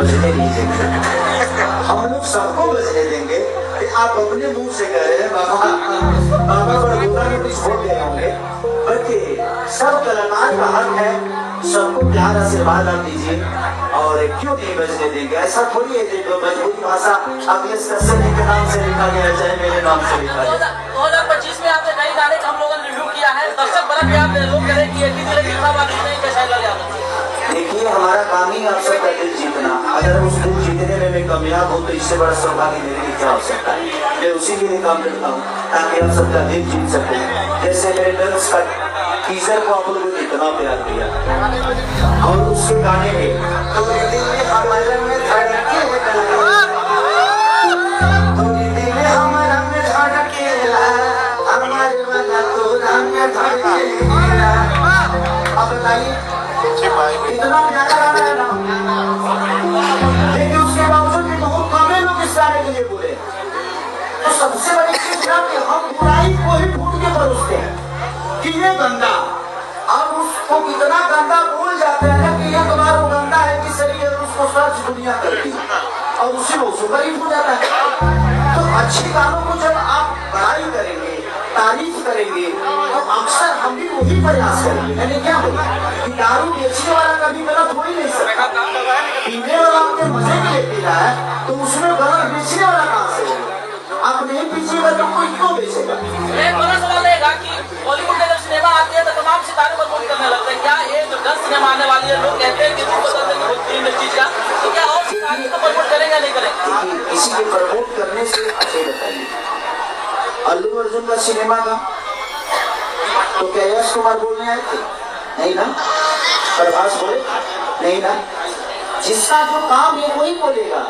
बजने नहीं देंगे। हम लोग सबको बजने देंगे कि आप अपने मुंह से कह रहे हैं बाबा बड़गुना में कुछ हो गए होंगे, बल्कि सब कलाकार का हक है, सबको प्यार आशीर्वाद आप दीजिए और क्यों नहीं बजने देंगे। ऐसा थोड़ी है कि भोजपुरी भाषा अब इस कस्से के नाम से लिखा गया चाहे मेरे नाम से लिखा गया। 2025 में आपने कई गाने का हम लोगों ने रिव्यू किया है, दर्शक बड़ा भी आप लोग कह रहे हैं कि कैसा लगा? देखिए, हमारा काम ही आप सबका दिल जीतना। अगर उस दिल जीतने में मैं कामयाब हूँ तो इससे बड़ा सौभाग्य मेरे लिए क्या हो सकता है। मैं उसी के लिए काम करता हूँ ताकि आप सबका दिल जीत सके। जैसे मेरे डांस का टीजर को आप लोगों ने इतना प्यार दिया और उसके गाने में तो दिल में हमारे में धड़के हमारे वाला तो अब बताइए इतना प्यारा गाना है ना, लेकिन उसके बावजूद भी बहुत कम लोग इस गाने के लिए बोले। तो सबसे बड़ी चीज ना कि हम बुराई को ही ढूंढ के परोसते हैं कि ये गंदा, अब उसको कितना गंदा बोल जाते हैं कि ये तुम्हारा वो गंदा है कि सही है, उसको सर्च दुनिया करती और उसी में सुपर हिट हो जाता है। तो अच्छी गानों को जब आप बड़ाई करेंगे, तारीफ करेंगे, तो अक्सर हम भी वही प्रयास करेंगे। मैंने क्या बोला कि दारू बेचने वाला कभी गलत हो ही नहीं सकता, पीने वाला आपके मजे के लिए पी रहा है तो उसमें गलत बेचने वाला कहाँ से होगा? आप नहीं पीजिएगा तो कोई क्यों बेचेगा? एक बड़ा सवाल है कि बॉलीवुड में जब सिनेमा आती है तो तमाम सितारे मजबूत करने लगते हैं। क्या ये जो 10 सिनेमा आने वाली है, लोग कहते हैं कि चीज का, तो क्या और सितारे को प्रमोट करेंगे नहीं करेंगे? किसी के प्रमोट करने से अच्छे बताइए। अल्लू अर्जुन का सिनेमा का तो क्या यश कुमार बोलने आए थे? नहीं ना। प्रभास बोले? नहीं ना। जिसका जो काम है वही बोलेगा,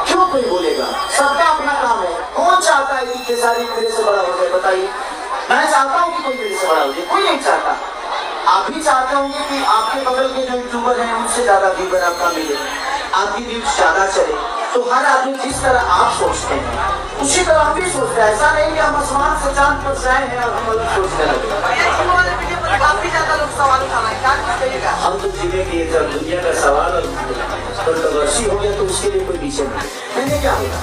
क्यों कोई बोलेगा? सबका अपना काम है। कौन चाहता है कि खेसारी मेरे से बड़ा हो जाए? बताइए। मैं चाहता हूँ कि कोई मेरे से बड़ा हो जाए, कोई नहीं चाहता। आप भी चाहते होंगे कि आपके बगल के जो यूट्यूबर हैं उनसे ज्यादा व्यूवर आपका मिले, आपकी व्यूज ज्यादा चले। तो हर आदमी जिस तरह आप सोचते हैं उसी तरह हम भी सोचते हैं। ऐसा नहीं कि हम आसमान से चांद पर से आए हैं और हम अलग सोचने लगे। काफी ज्यादा लोग सवाल उठा रहे हैं, हम तो जिले की जब दुनिया का सवाल और कंट्रोवर्सी हो गया तो उसके लिए कोई पीछे नहीं। मैंने क्या बोला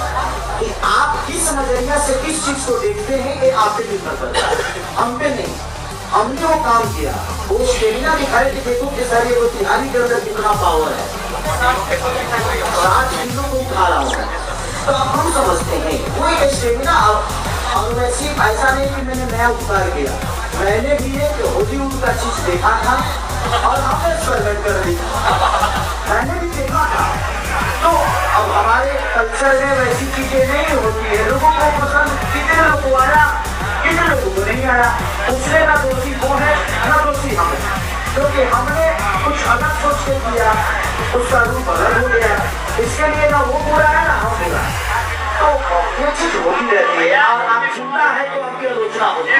कि आप किस नजरिया से किस चीज को देखते हैं ये आप पे निर्भर करता है, हम पे नहीं। हमने वो काम किया, वो स्टेमिना दिखाए कि देखो कि सर ये वो तिहारी के अंदर कितना पावर है, 60 किलो को उठा रहा हूँ। तो अब हम समझते हैं वो एक स्टेमिना। और वैसे ऐसा नहीं कि मैंने नया उपकार किया, मैंने भी एक हॉलीवुड का चीज देखा था और हमने एक्सपेरिमेंट कर दी, मैंने भी देखा था। तो अब हमारे कल्चर में वैसी चीजें नहीं होती है। लोगों को पसंद कितने लोगों को आया, कितने लोगों को नहीं आया, उसमें ना दोषी वो है ना दोषी हम, क्योंकि हमने कुछ अलग सोच के किया, उसका रूप अलग हो गया। इसके लिए ना वो बुरा है ना हम बुरा। तो ये चीज होती रहती है और आप सुनना है तो आपकी आलोचना होती है।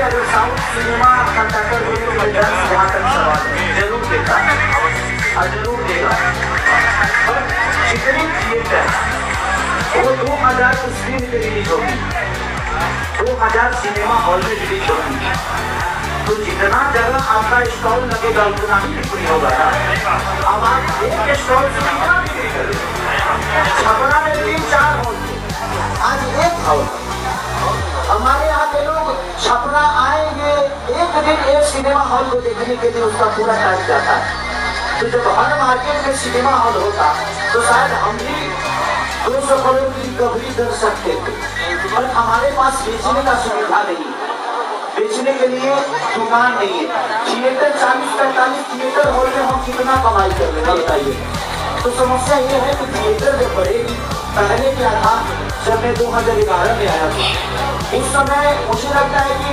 अगर साउथ सिनेमा कंटेंटर हो तो मैं जहाँ तक सवाल जरूर देखा और जरूर देखा। जितनी थिएटर वो 2000 स्क्रीन पे रिलीज होगी, 2000 सिनेमा हॉल में रिलीज होगी, तो जितना जगह आपका स्टॉल लगेगा उतना ही बिक्री होगा ना। अब आप एक स्टॉल से कितना बिक्री करेंगे? छपरा में 3-4 हॉल, आज एक हॉल। हमारे यहाँ के लोग छपरा आएंगे एक दिन एक सिनेमा हॉल को देखने के लिए, उसका पूरा टाइम जाता है। तो जब हर मार्केट में सिनेमा हॉल होता तो शायद हम भी 200 करोड़ की रिकवरी कर सकते थे, पर हमारे पास बेचने का सुविधा नहीं, बेचने के लिए दुकान नहीं है। थिएटर 40-45 थिएटर हॉल में हम कितना कमाई कर लेंगे बताइए? तो समस्या ये है कि थिएटर जब बढ़ेगी, पहले क्या था जब मैं 2011 में आया था उस समय मुझे लगता है कि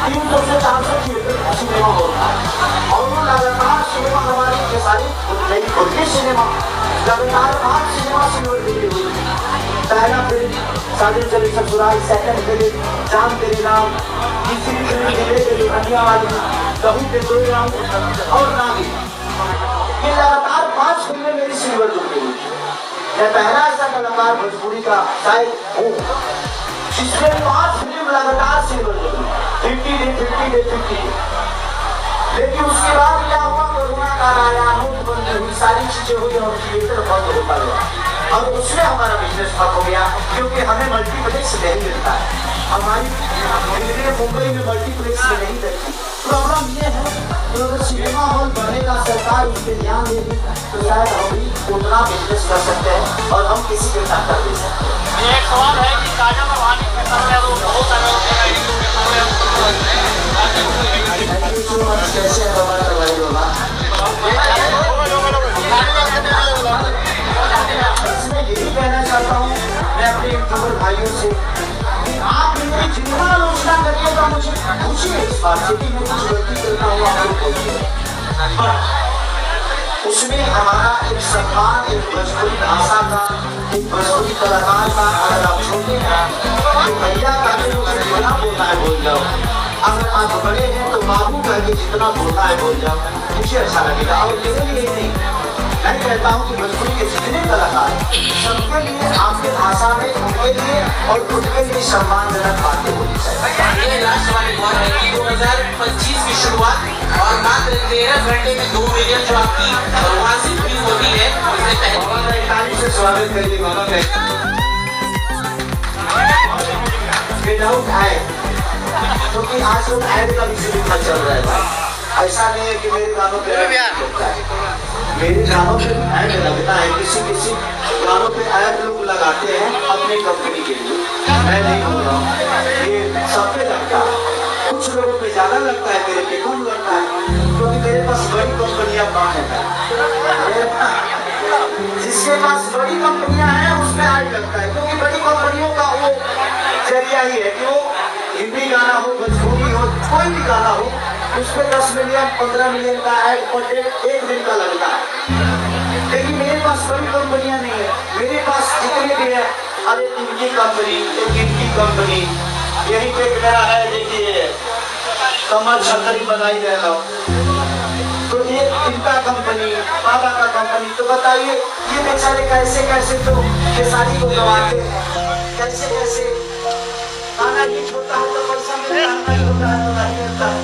300 से 400 थिएटर सिनेमा हॉल था और वो लगातार सिनेमा हमारी खेसारी सिनेमा लगातार 5 सिनेमा सिल्वर दिल्ली हुई। पहला फिल्म साजिद चले ससुराल, सेकंड फिल्म जान तेरे नाम, तीसरी फिल्म दिले के दुनिया वाली, कहूँ के दो राम और नागी। ये लगातार 5 फिल्में मेरी सिल्वर जुटी हुई। मैं पहला ऐसा कलाकार भोजपुरी का शायद हूँ जिसमें 5 फिल्म लगातार सिल्वर जुटी, 50 डे 50 डे 50। लेकिन उसके बाद क्या हुआ, कोरोना का आया, नोट बंद हुई, सारी चीजें हुई और थिएटर बंद होता गया। अब उसमें हमारा बिजनेस ठप हो गया, क्योंकि हमें मल्टीप्लेक्स नहीं मिलता है। हमारी दिल्ली मुंबई में मल्टीप्लेक्स में नहीं मिलती। प्रॉब्लम ये है कि अगर सिनेमा हॉल बढ़ेगा, सरकार उस पर ध्यान देगी, तो शायद हम भी उतना बिजनेस कर सकते हैं और हम किसी को टक्कर दे सकते हैं। एक सवाल है कि काजल रवानी के सामने तो बहुत सारे कैसे हमारा भाई होगा, मैं यही कहना चाहता हूँ मैं अपने यूट्यूबर भाइयों से, आप मेरी जितना आलोचना करिएगा मुझे खुशी है इस बात से कि मैं कुछ गलती करता हूँ आपको बोलिए, उसमें हमारा एक सम्मान, एक भोजपुरी भाषा का, एक भोजपुरी कलाकार का अगर आप छोटे हैं तो भैया कहते हो जितना बोलना है बोल जाओ, अगर आप बड़े हैं तो बाबू कहते जितना बोलना है बोल जाओ, मुझे अच्छा लगेगा। और मेरे लिए नहीं, मैं कहता हूँ कि भोजपुरी के जितने कलाकार सबके लिए आपके भाषा में उनके लिए और खुद के लिए सम्मानजनक बातें होनी चाहिए। ये लास्ट वाली बात है कि 2025 की शुरुआत और मात्र 13 घंटे में 2 मिलियन जो आपकी वार्षिक व्यू होती है, उससे पहले ताली से स्वागत करिए बाबा का। विदाउट ऐड, क्योंकि आज लोग ऐड का भी सुविधा चल रहा है भाई, ऐसा नहीं है कि मेरे गानों पे ऐड लगता है, मेरे गानों पे ऐड लगता है, किसी किसी गानों पे ऐड लोग लगाते हैं अपने कंपनी के लिए, मैं नहीं बोल रहा हूँ, ये सब पे लगता है, कुछ लोगों पे ज्यादा लगता है, मेरे पे कम लगता है, क्योंकि मेरे पास बड़ी कंपनियां कम है, जिसके पास बड़ी कंपनियां हैं उसमें ऐड लगता है, क्योंकि बड़ी कंपनियों का वो जरिया ही है कि वो हिंदी गाना हो, भोजपुरी हो, कोई भी गाना हो, उसमें 10 मिलियन 15 मिलियन का ऐड पर डे एक दिन का लगता है। लेकिन मेरे पास बड़ी कंपनियां नहीं है, मेरे पास जितने भी है, अरे इनकी कंपनी, इनकी कंपनी, यही पे मेरा है, देखिए कमर छतरी बनाई दे रहा हूँ, तो ये इनका कंपनी, बाबा का कंपनी, तो बताइए ये बेचारे कैसे कैसे तो खेसारी को गवाते, कैसे कैसे गाना हिट होता है तो पैसा मिलता है, नहीं होता है तो नहीं मिलता है,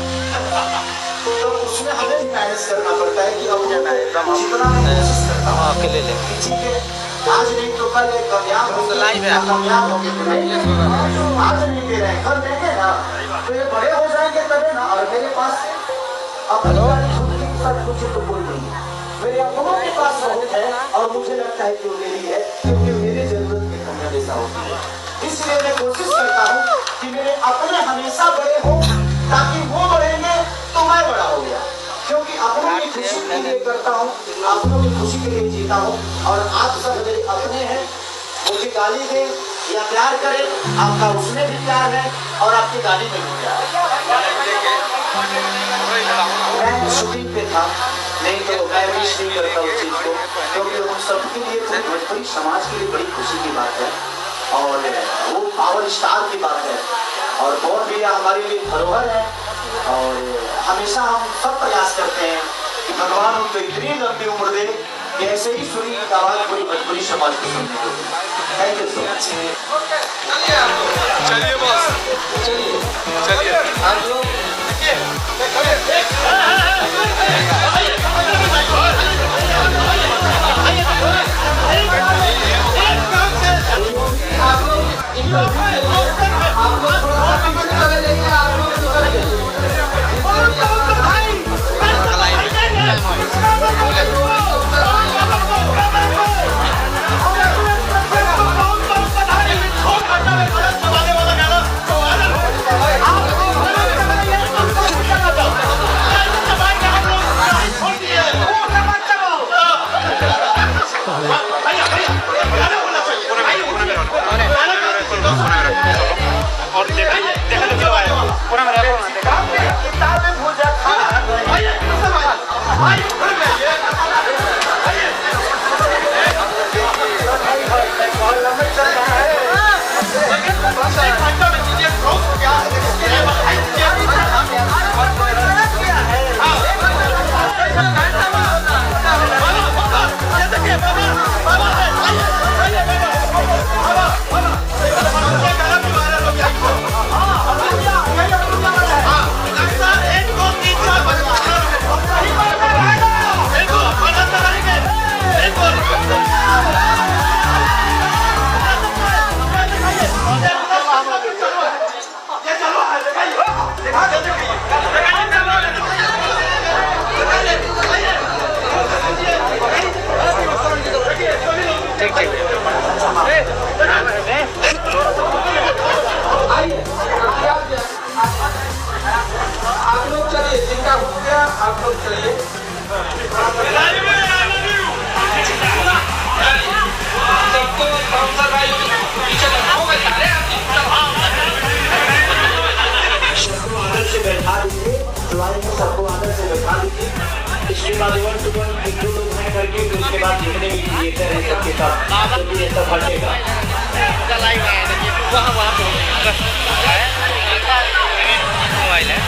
तो उसमें हमें भी मैनेज करना पड़ता है कि अब जितना मैं कोशिश करता हूँ अकेले ले, ठीक है, आज नहीं तो कल एक कामयाब हो गए, आज नहीं दे रहे हैं, कल देंगे ना, तो ये बड़े हो जाएंगे तभी ना। और मेरे पास अपनी सब कुछ तो कोई नहीं है, मेरे अपनों के पास बहुत है और मुझे लगता है कि वो मेरी है, क्योंकि मेरी जरूरत के कम हमेशा होती है, इसलिए मैं कोशिश करता हूँ कि मेरे अपने हमेशा बड़े हो, ताकि वो बढ़ेंगे तो मैं बड़ा हो गया, क्योंकि अपनों की खुशी के लिए करता हूँ, अपनों की खुशी के लिए जीता हूँ, और आप सब मेरे अपने हैं, मुझे गाली दे या प्यार करे, आपका उसमें भी प्यार है और आपकी गाली में भी प्यार है। मैं शूटिंग पे था, नहीं तो मैं विश नहीं करता उस चीज को, क्योंकि उन सबके लिए तो भोजपुरी समाज के लिए बड़ी खुशी की बात है और वो पावर स्टार की बात है, और बहुत भी हमारे लिए धरोहर है, और हमेशा हम सब प्रयास करते हैं कि भगवान उनको इतनी लंबी उम्र दे कि ऐसे ही सुरी आवाज पूरी भोजपुरी समाज को सुनने को। Thank you so much. चलिए बॉस, चलिए आप लोग और पूरा तब हटेगा। मोबाइल है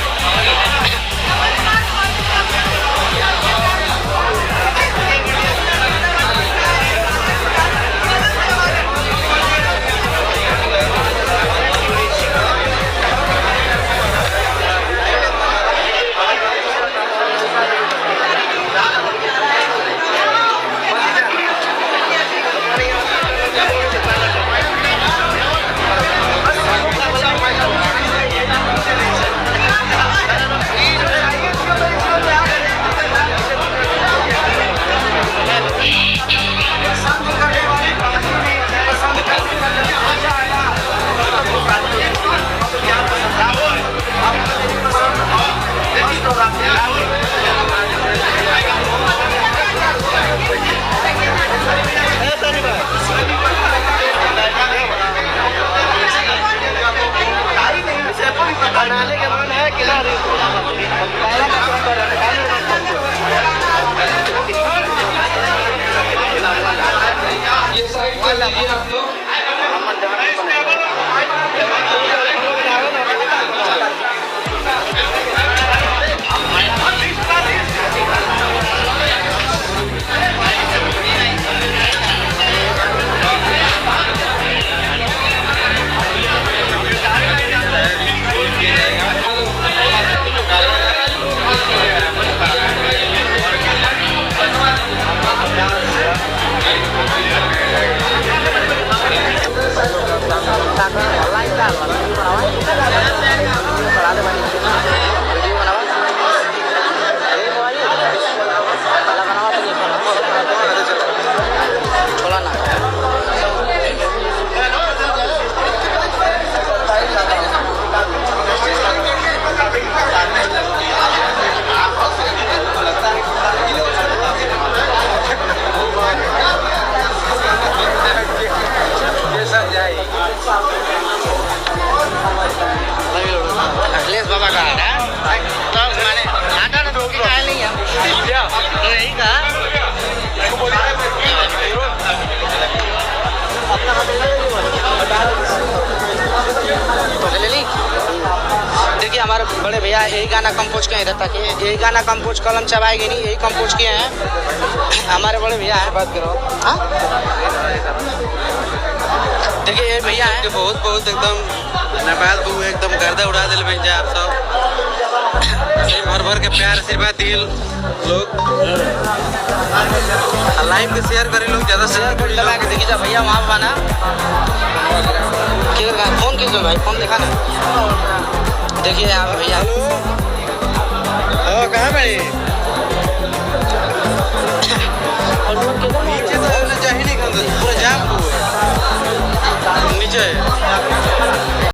अखिलेश बाबा का है तो माने आटा ना धोखी का नहीं है तो यही का ले ली। देखिए हमारे बड़े भैया यही गाना कंपोज किए इधर तक यही गाना कंपोज कलम चबाएगी नहीं यही कंपोज किए हैं हमारे बड़े भैया हैं। बात करो हाँ देखिए ये भैया हैं बहुत बहुत एकदम नेपाल को एकदम गर्दा उड़ा दिल भैया आप सब भर भर के प्यार आशीर्वाद दिए लोग लाइव के शेयर करें लोग ज़्यादा शेयर कर लगा के देखिए भैया वहाँ बना फोन कीजिए भाई फोन दिखा ना देखिए आप भैया कहाँ भाई